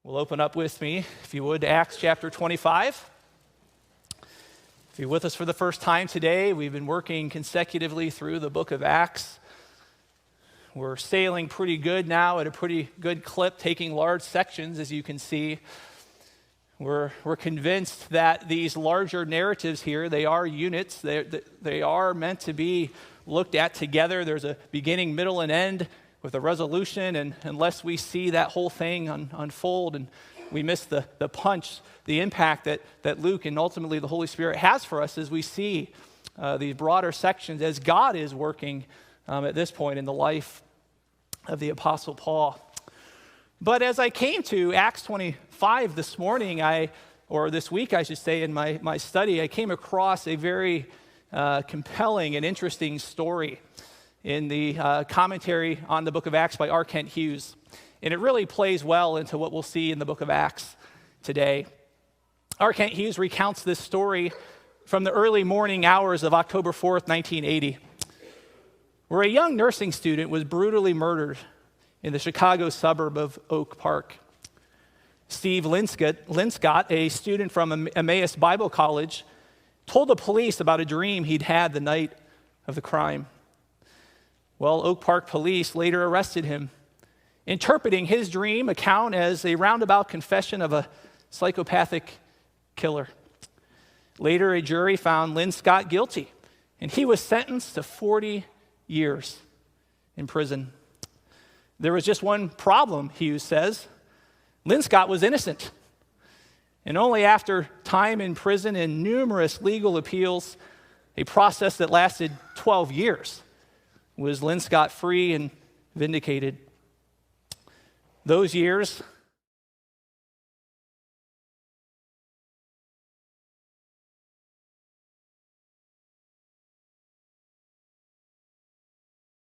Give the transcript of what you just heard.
We'll open up with me, if you would, to Acts chapter 25. If you're with us for the first time today, we've been working consecutively through the book of Acts. We're sailing pretty good now at a pretty good clip, taking large sections, as you can see. We're convinced that these larger narratives here, they are units. They are meant to be looked at together. There's a beginning, middle, and end with a resolution, and unless we see that whole thing unfold and we miss the punch, the impact that Luke and ultimately the Holy Spirit has for us as we see these broader sections as God is working at this point in the life of the Apostle Paul. But as I came to Acts 25 this morning, or this week I should say, in my study, I came across a very compelling and interesting story in the commentary on the book of Acts by R. Kent Hughes. And it really plays well into what we'll see in the book of Acts today. R. Kent Hughes recounts this story from the early morning hours of October 4th, 1980, where a young nursing student was brutally murdered in the Chicago suburb of Oak Park. Steve Linscott, a student from Emmaus Bible College, told the police about a dream he'd had the night of the crime. Well, Oak Park police later arrested him, interpreting his dream account as a roundabout confession of a psychopathic killer. Later, a jury found Linscott guilty, and he was sentenced to 40 years in prison. There was just one problem, Hughes says. Linscott was innocent. And only after time in prison and numerous legal appeals, a process that lasted 12 years, was Linscott free and vindicated. Those years